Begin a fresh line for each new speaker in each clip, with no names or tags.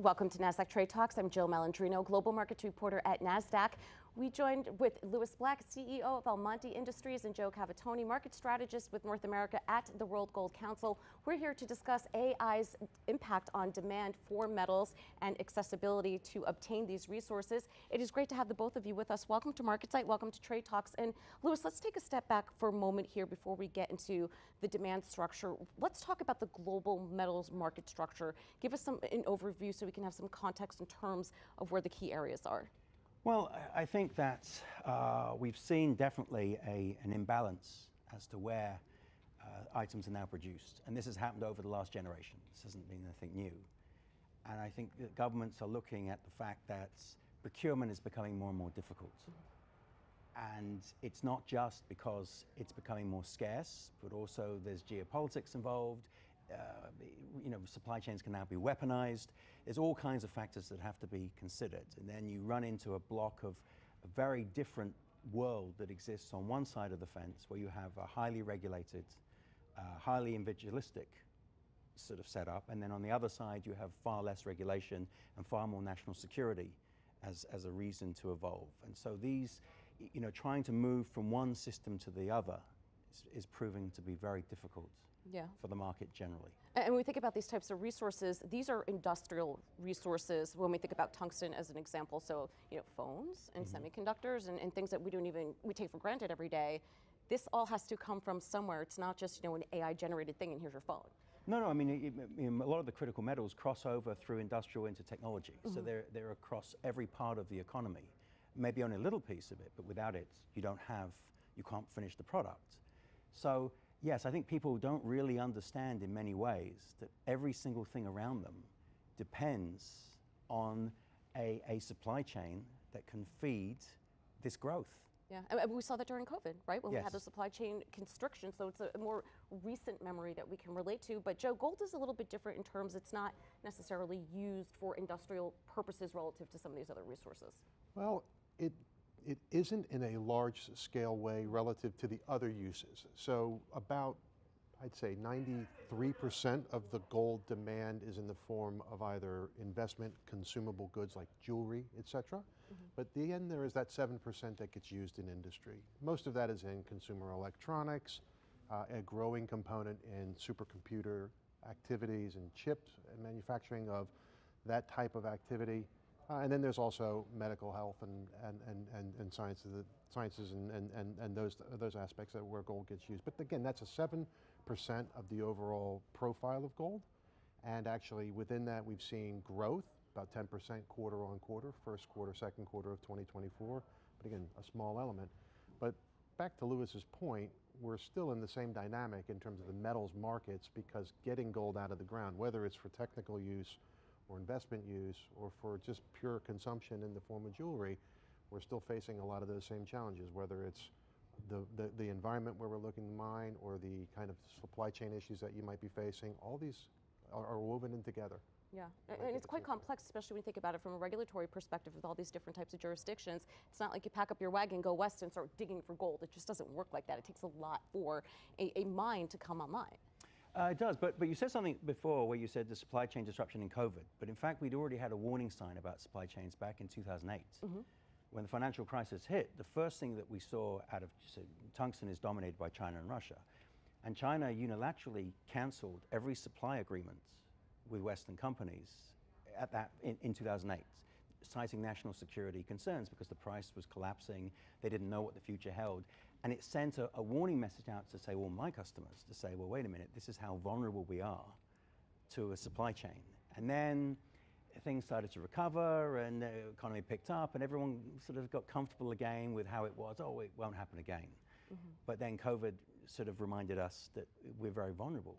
Welcome to Nasdaq Trade Talks. I'm Jill Malandrino, global markets reporter at Nasdaq. We joined with Louis Black, CEO of Almonty Industries, and Joe Cavatoni, market strategist with North America at the World Gold Council. We're here to discuss AI's impact on demand for metals and accessibility to obtain these resources. It is great to have the both of you with us. Welcome to MarketSite, welcome to Trade Talks. And Louis, let's take a step back for a moment here before we get into the demand structure. Let's talk about the global metals market structure. Give us an overview so we can have some context in terms of where the key areas are.
Well, I think that we've seen definitely an imbalance as to where items are now produced. And this has happened over the last generation. This hasn't been anything new. And I think that governments are looking at the fact that procurement is becoming more and more difficult. And it's not just because it's becoming more scarce, but also there's geopolitics involved. Supply chains can now be weaponized. There's all kinds of factors that have to be considered. And then you run into a block of a very different world that exists on one side of the fence, where you have a highly regulated, highly individualistic sort of setup. And then on the other side, you have far less regulation and far more national security as a reason to evolve. And so these, trying to move from one system to the other is proving to be very difficult. For the market generally.
And when we think about these types of resources, these are industrial resources when we think about tungsten as an example. So, phones and semiconductors and things that we take for granted every day. This all has to come from somewhere. It's not just, an AI generated thing and here's your phone.
No, I mean, a lot of the critical metals cross over through industrial into technology. So they're across every part of the economy. Maybe only a little piece of it, but without it, you can't finish the product. So, yes, I think people don't really understand in many ways that every single thing around them depends on a supply chain that can feed this growth.
Yeah, and we saw that during COVID, right? When we had the
Yes.
supply chain constriction, so it's a more recent memory that we can relate to. But Joe, gold is a little bit different in terms it's not necessarily used for industrial purposes relative to some of these other resources.
Well, it isn't in a large scale way relative to the other uses. So about, I'd say 93% of the gold demand is in the form of either investment, consumable goods like jewelry, et cetera. But then there is that 7% that gets used in industry. Most of that is in consumer electronics, a growing component in supercomputer activities and chips and manufacturing of that type of activity. And then there's also medical health and sciences and those aspects that where gold gets used. But again, that's a 7% of the overall profile of gold. And actually within that, we've seen growth, about 10% quarter on quarter, first quarter, second quarter of 2024. But again, a small element. But back to Louis's point, we're still in the same dynamic in terms of the metals markets, because getting gold out of the ground, whether it's for technical use or investment use, or for just pure consumption in the form of jewelry, we're still facing a lot of those same challenges, whether it's the environment where we're looking to mine or the kind of supply chain issues that you might be facing. All these are woven in together.
Yeah, and it's quite complex, especially when you think about it from a regulatory perspective with all these different types of jurisdictions. It's not like you pack up your wagon, go west and start digging for gold. It just doesn't work like that. It takes a lot for a mine to come online.
It does, but you said something before where you said the supply chain disruption in COVID. But in fact, we'd already had a warning sign about supply chains back in 2008. When the financial crisis hit, the first thing that we saw out of tungsten is dominated by China and Russia. And China unilaterally canceled every supply agreement with Western companies in 2008, citing national security concerns because the price was collapsing. They didn't know what the future held. And it sent a warning message out to say, well, my customers, to say, well, wait a minute, this is how vulnerable we are to a supply chain. And then things started to recover and the economy picked up and everyone sort of got comfortable again with how it was. Oh, it won't happen again. But then COVID sort of reminded us that we're very vulnerable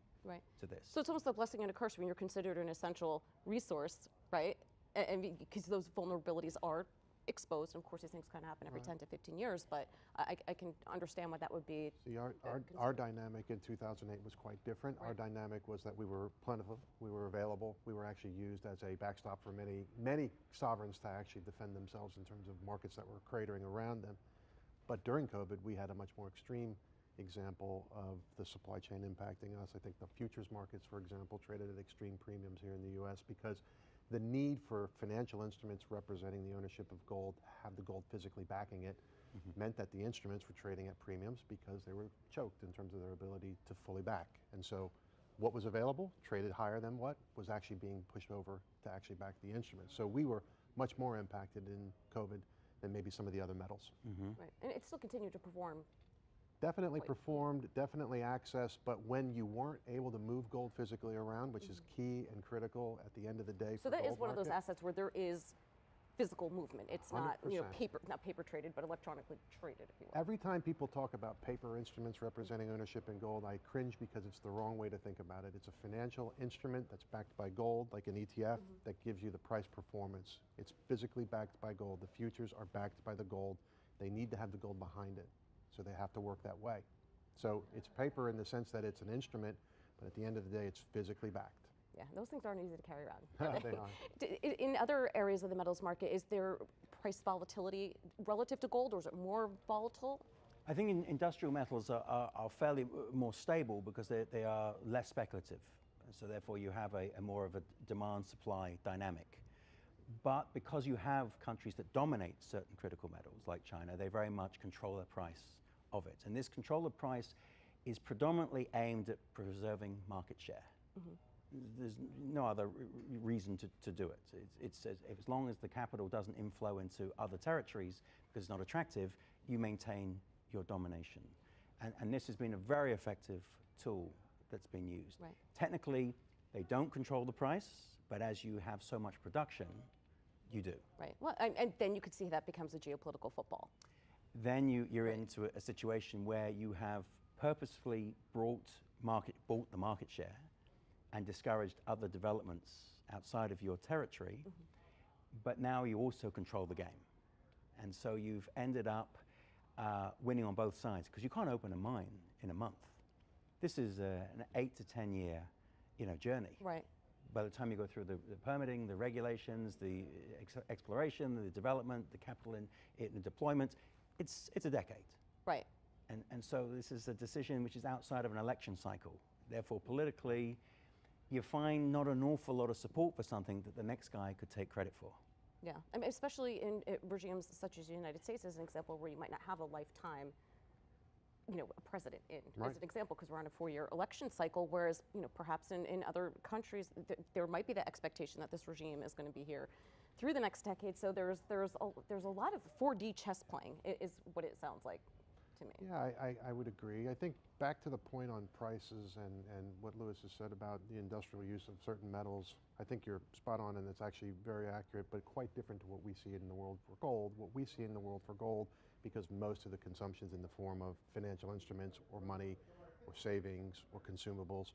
to this.
So it's almost a blessing and a curse when you're considered an essential resource, right? And because those vulnerabilities are exposed, and of course these things kind of happen every 10 to 15 years, but I can understand why that would be.
See, our dynamic in 2008 was quite different. Our dynamic was that we were plentiful, we were available, we were actually used as a backstop for many sovereigns to actually defend themselves in terms of markets that were cratering around them. But during COVID, we had a much more extreme example of the supply chain impacting us. I think the futures markets, for example, traded at extreme premiums here in the US because The need for financial instruments representing the ownership of gold, have the gold physically backing it, meant that the instruments were trading at premiums because they were choked in terms of their ability to fully back. And so what was available traded higher than what was actually being pushed over to actually back the instrument. So we were much more impacted in COVID than maybe some of the other metals.
Right, and it still continued to perform.
Definitely performed, definitely accessed, but when you weren't able to move gold physically around, which is key and critical at the end of the day
So
for
that
gold
is one of those
market,
assets where there is physical movement. It's not, you know,
100%.
not paper traded, but electronically traded, if you will.
Every time people talk about paper instruments representing ownership in gold, I cringe because it's the wrong way to think about it. It's a financial instrument that's backed by gold, like an ETF, that gives you the price performance. It's physically backed by gold. The futures are backed by the gold. They need to have the gold behind it, so they have to work that way. So it's paper in the sense that it's an instrument, but at the end of the day, it's physically backed.
Yeah, those things aren't easy to carry around.
They are.
In other areas of the metals market, is there price volatility relative to gold, or is it more volatile?
I think industrial metals are fairly more stable because they are less speculative. So therefore you have a more of a demand-supply dynamic. But because you have countries that dominate certain critical metals like China, they very much control the price of it. And this control of price is predominantly aimed at preserving market share. There's no other reason to do it. It's as long as the capital doesn't inflow into other territories because it's not attractive, you maintain your domination. And this has been a very effective tool that's been used.
Right.
Technically, they don't control the price, but as you have so much production, you do.
Right. Well, and then you could see that becomes a geopolitical football.
Then you're into a situation where you have purposefully bought the market share and discouraged other developments outside of your territory, but now you also control the game. And so you've ended up winning on both sides, because you can't open a mine in a month. This is an 8 to 10 year journey.
Right.
By the time you go through the permitting, the regulations, the exploration, the development, the capital in the deployment, it's a decade.
Right.
And so this is a decision which is outside of an election cycle. Therefore, politically, you find not an awful lot of support for something that the next guy could take credit for.
Yeah, I mean, especially in regimes such as the United States, as an example, where you might not have a lifetime, a president in, as an example, because we're on a 4-year election cycle, whereas, perhaps in other countries, there might be the expectation that this regime is going to be here through the next decade. So there's a lot of 4D chess playing, is what it sounds like to me.
Yeah, I would agree. I think back to the point on prices and what Lewis has said about the industrial use of certain metals, I think you're spot on, and it's actually very accurate, but quite different to what we see in the world for gold. What we see in the world for gold, because most of the consumption is in the form of financial instruments or money or savings or consumables,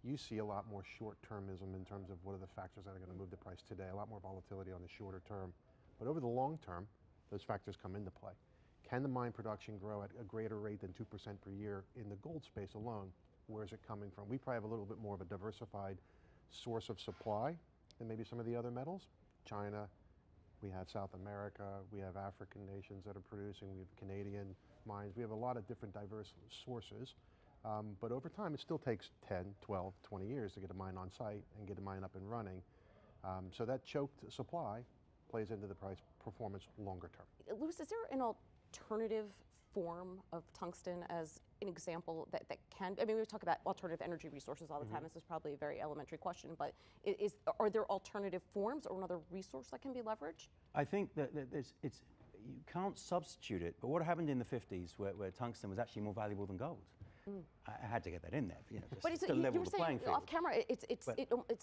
you see a lot more short-termism in terms of what are the factors that are going to move the price today, a lot more volatility on the shorter term. But over the long term, those factors come into play. Can the mine production grow at a greater rate than 2% per year in the gold space alone? Where is it coming from? We probably have a little bit more of a diversified source of supply than maybe some of the other metals. China, we have South America, we have African nations that are producing, we have Canadian mines, we have a lot of different diverse sources. But over time, it still takes 10, 12, 20 years to get a mine on site and get a mine up and running. So that choked supply plays into the price performance longer term.
Lewis, is there an alternative form of tungsten as an example that can, I mean, we talk about alternative energy resources all the time. This is probably a very elementary question, but are there alternative forms or another resource that can be leveraged?
I think that you can't substitute it, but what happened in the 50s where tungsten was actually more valuable than gold? I had to get that in there, just to level the playing field.
Off camera, it's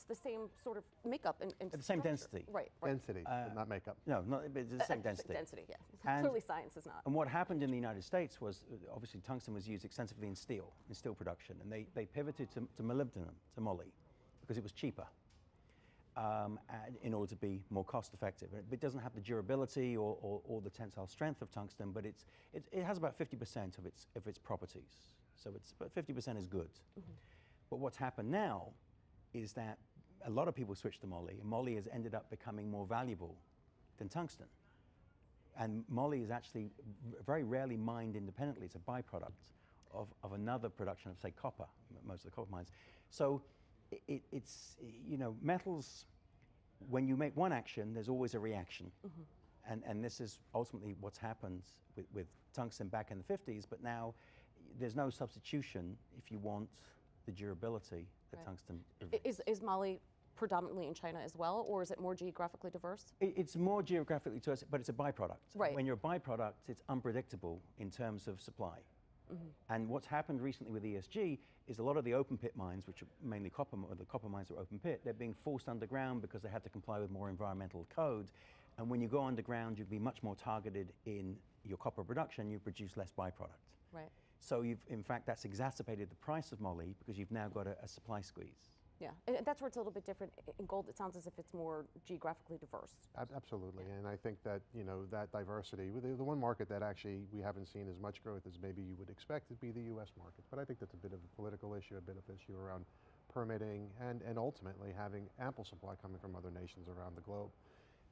the same sort of makeup and
the same density.
Right.
Density, not makeup.
No, it's the same density.
Density, yeah. Clearly science is not.
And what happened in the United States was, obviously, tungsten was used extensively in steel production, and they pivoted to molybdenum, to moly, because it was cheaper, in order to be more cost effective. It doesn't have the durability or the tensile strength of tungsten, but it has about 50% of its properties. So but 50% is good. But what's happened now is that a lot of people switched to moly, and moly has ended up becoming more valuable than tungsten. And moly is actually very rarely mined independently. It's a byproduct of another production of, say, copper, most of the copper mines. So it's, metals, when you make one action, there's always a reaction. And this is ultimately what's happened with tungsten back in the 50s, but now there's no substitution if you want the durability that tungsten provides.
Is moly predominantly in China as well, or is it more geographically diverse?
It's more geographically diverse, but it's a byproduct.
Right.
When you're a byproduct, it's unpredictable in terms of supply. And what's happened recently with ESG is a lot of the open pit mines, which are mainly copper, or the copper mines are open pit, they're being forced underground because they have to comply with more environmental codes. And when you go underground, you'll be much more targeted in your copper production, you produce less byproduct.
Right.
So in fact, that's exacerbated the price of moly because you've now got a supply squeeze.
Yeah, and that's where it's a little bit different. In gold, it sounds as if it's more geographically diverse.
Absolutely, and I think that, you know, that diversity, the one market that actually we haven't seen as much growth as maybe you would expect would be the U.S. market. But I think that's a bit of a political issue, a bit of issue around permitting, and ultimately having ample supply coming from other nations around the globe.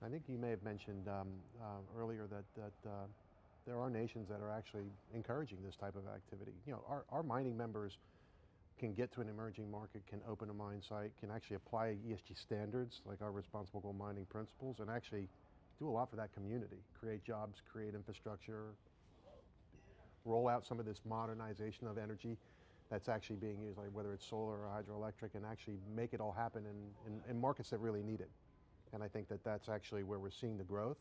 I think you may have mentioned earlier that there are nations that are actually encouraging this type of activity. You know, our mining members can get to an emerging market, can open a mine site, can actually apply ESG standards like our responsible gold mining principles, and actually do a lot for that community, create jobs, create infrastructure, roll out some of this modernization of energy that's actually being used, like whether it's solar or hydroelectric, and actually make it all happen in markets that really need it. And I think that that's actually where we're seeing the growth,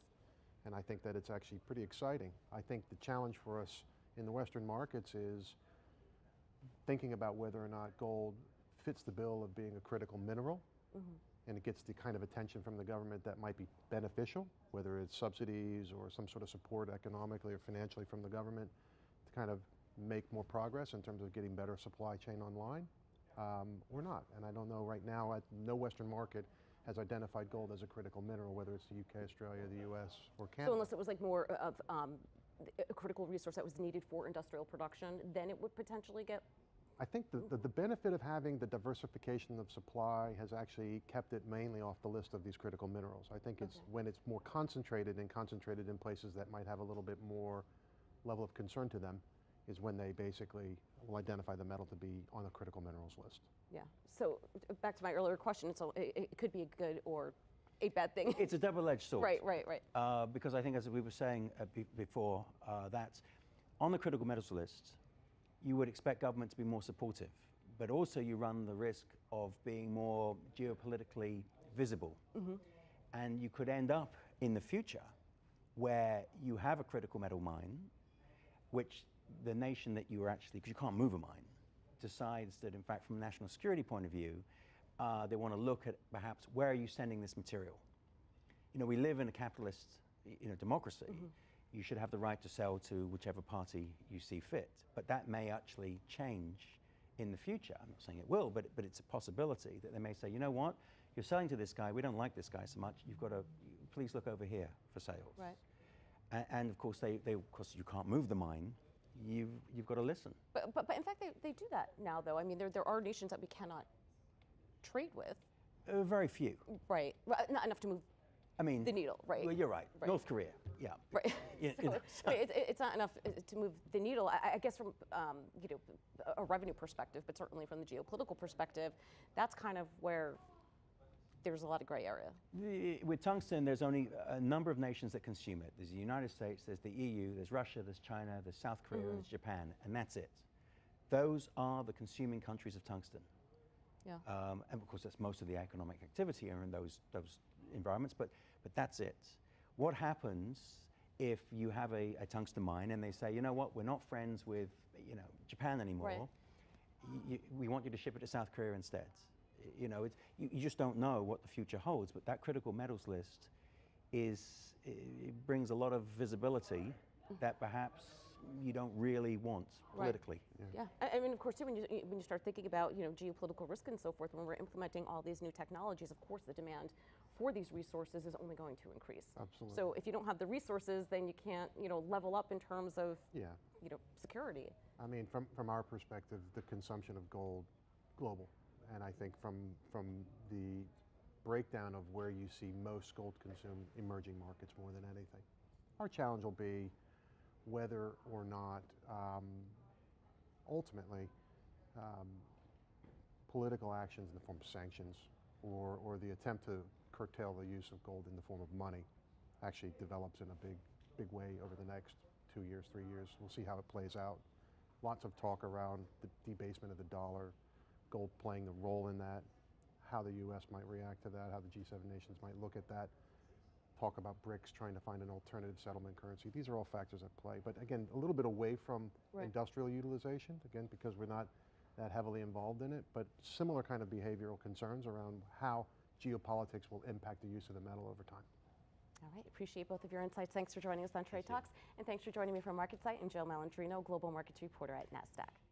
and I think that it's actually pretty exciting. I think the challenge for us in the Western markets is thinking about whether or not gold fits the bill of being a critical mineral, and it gets the kind of attention from the government that might be beneficial, whether it's subsidies or some sort of support economically or financially from the government to kind of make more progress in terms of getting better supply chain online, or not. And I don't know right now, no Western market has identified gold as a critical mineral, whether it's the UK, Australia, the US, or Canada.
So unless it was like more of a critical resource that was needed for industrial production, then it would potentially get.
I think the benefit of having the diversification of supply has actually kept it mainly off the list of these critical minerals. I think it's when it's more concentrated and concentrated in places that might have a little bit more level of concern to them is when they basically will identify the metal to be on a critical minerals list.
Yeah. So back to my earlier question, so it could be a good or a bad thing.
It's a double-edged sword.
Right.
Because I think, as we were saying before, that on the critical metals list, you would expect government to be more supportive, but also you run the risk of being more geopolitically visible. And you could end up in the future where you have a critical metal mine, which the nation that you are actually, because you can't move a mine, decides that, in fact, from a national security point of view, they want to look at perhaps where are you sending this material. You know, we live in a capitalist, democracy. You should have the right to sell to whichever party you see fit, but that may actually change in the future. I'm not saying it will, but it's a possibility that they may say, you know what, you're selling to this guy, we don't like this guy so much, you've got to, please look over here for sales.
Right.
And of course, of course, you can't move the mine. You've got to listen.
But in fact, they do that now, though. I mean, there are nations that we cannot trade with.
Very few.
Right. Well, not enough to move.
I mean,
the needle, right?
Well, you're right. North Korea, yeah.
Right. So it's not enough to move the needle. I guess from a revenue perspective, but certainly from the geopolitical perspective, that's kind of where there's a lot of gray area.
With tungsten, there's only a number of nations that consume it. There's the United States, there's the EU, there's Russia, there's China, there's South Korea, there's Japan, and that's it. Those are the consuming countries of tungsten.
Yeah.
And of course, that's most of the economic activity are in those environments, but that's it. What happens if you have a tungsten mine and they say, you know what, we're not friends with Japan anymore.
Right.
We want you to ship it to South Korea instead. You know, you just don't know what the future holds, but that critical metals list it brings a lot of visibility that perhaps you don't really want politically.
Right. Yeah. I mean, of course, too, when you start thinking about geopolitical risk and so forth, when we're implementing all these new technologies, of course, the demand for these resources is only going to increase.
Absolutely.
So if you don't have the resources, then you can't level up in terms of security.
I mean, from our perspective, the consumption of gold global. And I think from the breakdown of where you see most gold consumed, emerging markets more than anything. Our challenge will be whether or not ultimately political actions in the form of sanctions or the attempt to curtail the use of gold in the form of money actually develops in a big way over the next 2 years, 3 years. We'll see how it plays out. Lots of talk around the debasement of the dollar, gold playing a role in that, how the U.S. might react to that, how the G7 nations might look at that. Talk about BRICS trying to find an alternative settlement currency. These are all factors at play. But again, a little bit away from industrial utilization, again, because we're not that heavily involved in it, but similar kind of behavioral concerns around how geopolitics will impact the use of the metal over time.
All right, appreciate both of your insights. Thanks for joining us on Trade Talks, and thanks for joining me from MarketSite and Jill Malandrino, Global Markets Reporter at Nasdaq.